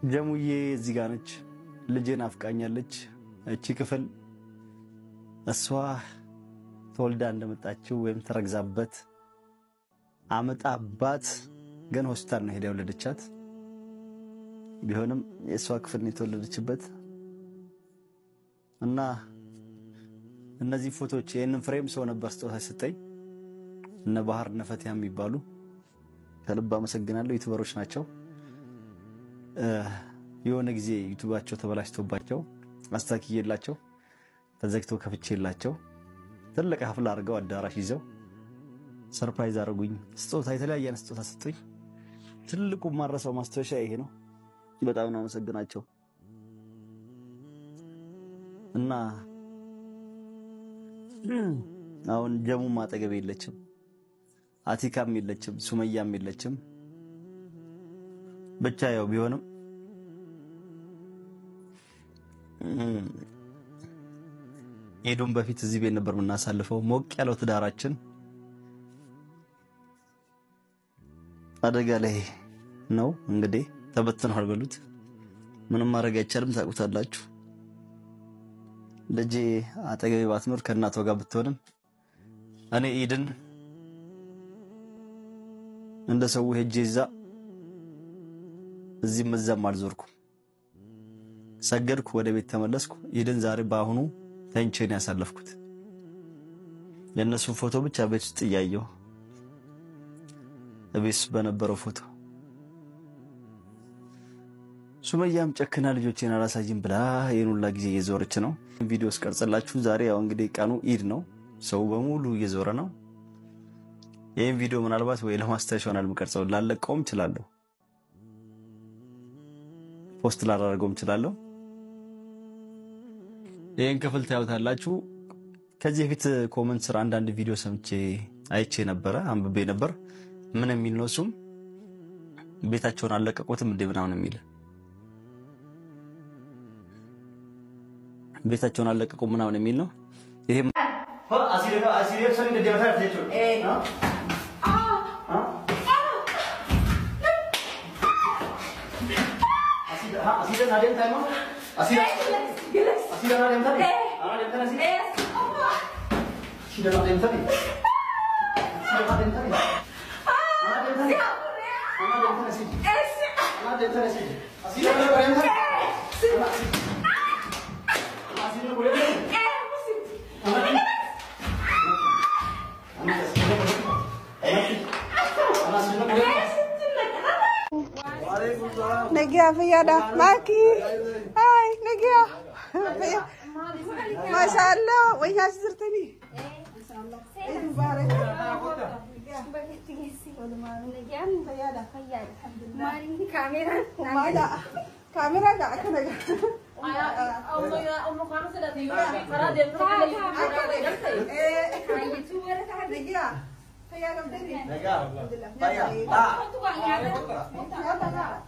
ጀሙዬ እዚህ ጋር ነች። ልጄን አፍቃኛለች። እቺ ክፍል እሷ ተወልዳ እንደመጣችው ወይም ተረግዛበት አመጣባት ግን ሆስፒታል ነው ሄዳ የወለደቻት። ቢሆንም የሷ ክፍል ነው የተወለደችበት እና እነዚህ ፎቶዎች የነን ፍሬም ሰው ነበር ስጦታ ሰጠኝ። እነ ባህር ነፈቲያ የሚባሉ ከልብ አመሰግናለሁ። ዩቲዩበሮች ናቸው። የሆነ ጊዜ ዩቲዩባቸው ተበላሽቶባቸው አስተካክዬላቸው ተዘግቶ ከፍቼላቸው ትልቅ ሀፍላ አድርገው አዳራሽ ይዘው ሰርፕራይዝ አድርጉኝ። ስጦታ የተለያየ ስጦታ ሰጥቶኝ ትልቁ ማረሳው ማስታወሻ ይሄ ነው። በጣም ነው አመሰግናቸው እና አሁን ጀሙም አጠገብ የለችም፣ አቲካም የለችም፣ ሱመያም የለችም። ብቻ ያው ቢሆንም ሄዶም በፊት እዚህ ቤት ነበር የምናሳልፈው። ሞቅ ያለው ትዳራችን አደጋ ላይ ነው። እንግዲህ ተበትኗል በሉት። ምንም ማድረግ አይቻልም። ታውቁታላችሁ። ልጄ አጠገቤ ባትኖር ከእናቷ ጋር ብትሆንም እኔ ኢድን እንደ ሰው ሄጄ እዚህም እዛም አልዞርኩም። ሰገድኩ፣ ወደ ቤት ተመለስኩ። ኢድን ዛሬ በአሁኑ ተንቼን ያሳለፍኩት የነሱን ፎቶ ብቻ ቤት ውስጥ እያየሁ እቤት በነበረው ፎቶ ሱመያም ጨክና ልጆቼን አላሳይም ብላ የኑላ ጊዜ እየዞረች ነው። ቪዲዮ ስቀርጽላችሁ ዛሬ ያው እንግዲህ ቀኑ ኢድ ነው። ሰው በሙሉ እየዞረ ነው። ይሄን ቪዲዮ ምናልባት ወይ ለማስታወሻ ይሆናል የምቀርጸው፣ ላለቀውም እችላለሁ፣ ፖስት ላደርገውም እችላለሁ። ይሄን ክፍል ታዩታላችሁ። ከዚህ በፊት ኮሜንት ስራ አንዳንድ ቪዲዮ ሰምቼ አይቼ ነበር፣ አንብቤ ነበር። ምን የሚል ነው እሱም ቤታቸውን አለቀቁትም እንደ ምናምን የሚል ቤታቸውን አለቀቁ ምናምን የሚል ነው። ይሄ አሲሪፍ ሰን እንደደረታ ያተቹ አሲዳ ናደም ታይማ አሲዳ ናደም ታዲ ናደም ታዲ አሲዳ ናደም ታዲ ናደም ታዲ Nagia Fayada Maki Hai Nagia Masyaallah wajah sertani Eid Mubarak Nagia Fayada alhamdulillah mari kamera enggak akan ada Allah ya Allah kamu sudah tinggal karena dia tuh Nagia Fayada dari Nagia Fayada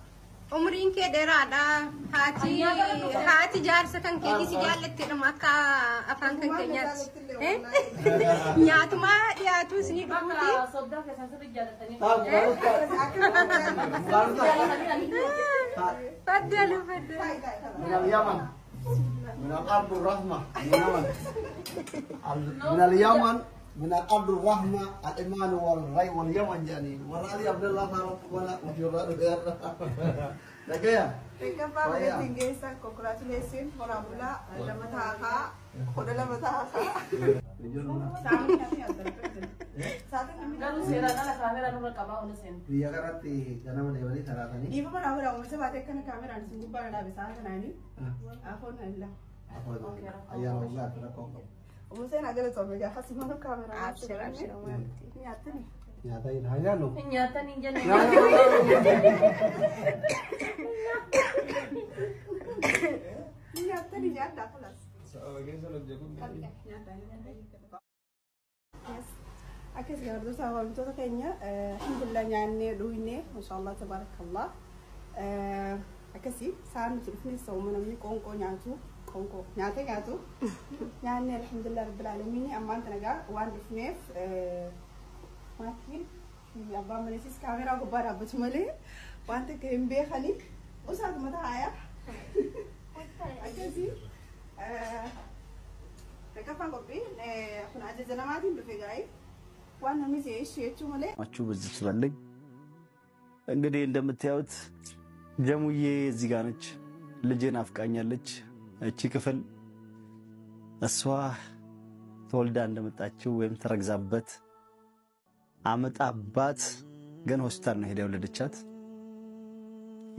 umrin ke derada hati jar sekan ke kisi jalet tidak maka afan kan kenyat nyat ma ya tu sini bukti sobda ke sanse jalet tani padahal min al-Yaman min al-Abdul Rahmah min al-Yaman من الأرض الرحمة الإيمان والري واليمن جاني ورالي عبد الله تعالى ولا وجراد غير لكيا كيفا tinggi sa congratulations horamula lama thaha udah lama thaha sami kan serana la kamera nu kaba onu sen dia karati jana mane wali taratani ibu mana awra umse baate kana kamera an sungu bara bisa nani afon alla afon ayya Allah tarakko ومثلا عجلة صوبية حسب ما الكاميرا عشرة نياتني نياتني هيا له نياتني جنة نياتني جاتا خلاص أكيد قدرت أقول لك كينيا الحمد لله يعني رويني ما شاء الله تبارك الله أكيد سان تلفني سومنا مني كونكو نياتو كونكو نياتو يعني الحمد لله رب العالمين أما أنت نجا وان فنيف ماكين أبغى منسيس كاميرا كبار أبغى تملي وأنت كم بيخلي وصلت متاعي أجازي تكفى قبي أكون عزيزنا ما تيم بفجاي وأنا مزيج شيء شو ملء أشوف الزبالة እንግዲህ እንደምታዩት ጀሙዬ እዚህ ጋር ነች ልጄን አፍቃኛለች እቺ ክፍል እሷ ተወልዳ እንደመጣችው ወይም ተረግዛበት አመጣባት ግን ሆስፒታል ነው ሄዳ የወለደቻት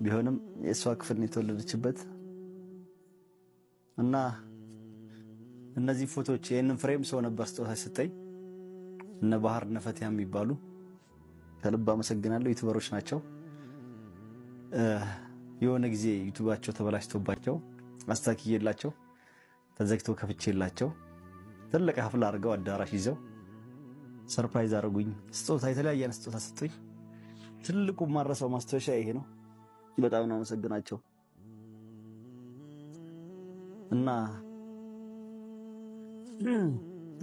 ቢሆንም የሷ ክፍል ነው የተወለደችበት እና እነዚህ ፎቶዎች የነን ፍሬም ሰው ነበር ስጦታ ሰጠኝ እነ ባህር ነፈቲያ የሚባሉ ከልብ አመሰግናለሁ ዩቲዩበሮች ናቸው የሆነ ጊዜ ዩቲዩባቸው ተበላሽቶባቸው አስተካክዬላቸው ተዘግቶ ከፍቼላቸው ትልቅ ሀፍላ አድርገው አዳራሽ ይዘው ሰርፕራይዝ አረጉኝ ስጦታ የተለያየ ስጦታ ሰጡኝ ትልቁ ማረሳው ማስተዋሻ ይሄ ነው በጣም ነው አመሰግናቸው እና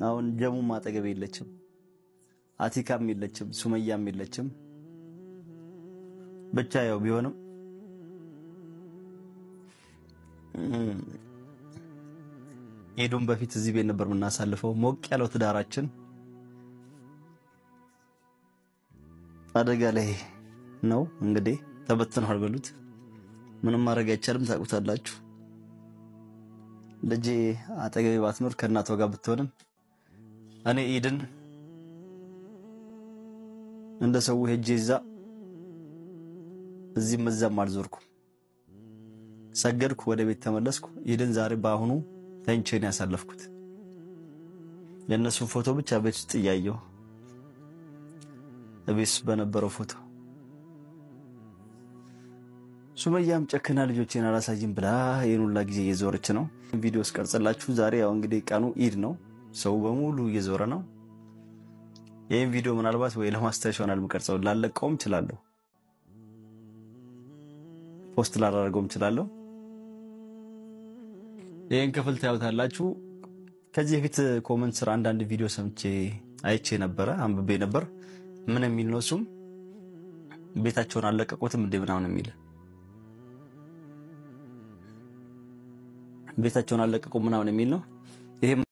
አሁን ጀሙ ማጠገብ የለችም አቲካም የለችም ሱመያም የለችም ብቻ ያው ቢሆንም ሄዶም በፊት እዚህ ቤት ነበር የምናሳልፈው ሞቅ ያለው ትዳራችን አደጋ ላይ ነው እንግዲህ ተበትኗል በሉት ምንም ማድረግ አይቻልም ታውቁታላችሁ ልጄ አጠገቤ ባትኖር ከእናቷ ጋር ብትሆንም እኔ ኢድን እንደሰው ሄጄዛ እዚህ መዛም አልዞርኩም ሰገድኩ ወደ ቤት ተመለስኩ ኢድን ዛሬ ባሁኑ ተንቼን ያሳለፍኩት የነሱ ፎቶ ብቻ ቤት ውስጥ ያየው እቤት በነበረው ፎቶ ሱመያም ጨከና ልጆቼን አላሳይም ብላ የኑላ ጊዜ እየዞረች ነው ቪዲዮ ስቀርጽላችሁ ዛሬ ያው እንግዲህ ቀኑ ኢድ ነው ሰው በሙሉ እየዞረ ነው ይሄን ቪዲዮ ምናልባት ወይ ለማስታወሻ ይሆናል መቀርጸው ላለቀውም እችላለሁ ፖስት ላደርገውም እችላለሁ ይሄን ክፍል ታዩታላችሁ ከዚህ በፊት ኮሜንት ስራ አንዳንድ ቪዲዮ ሰምቼ አይቼ ነበር አንብቤ ነበር ምን የሚል ነው እሱም ቤታቸውን አለቀቁትም እንደ ምናምን የሚል ቤታቸውን አለቀቁ ምናምን የሚል ነው ይሄ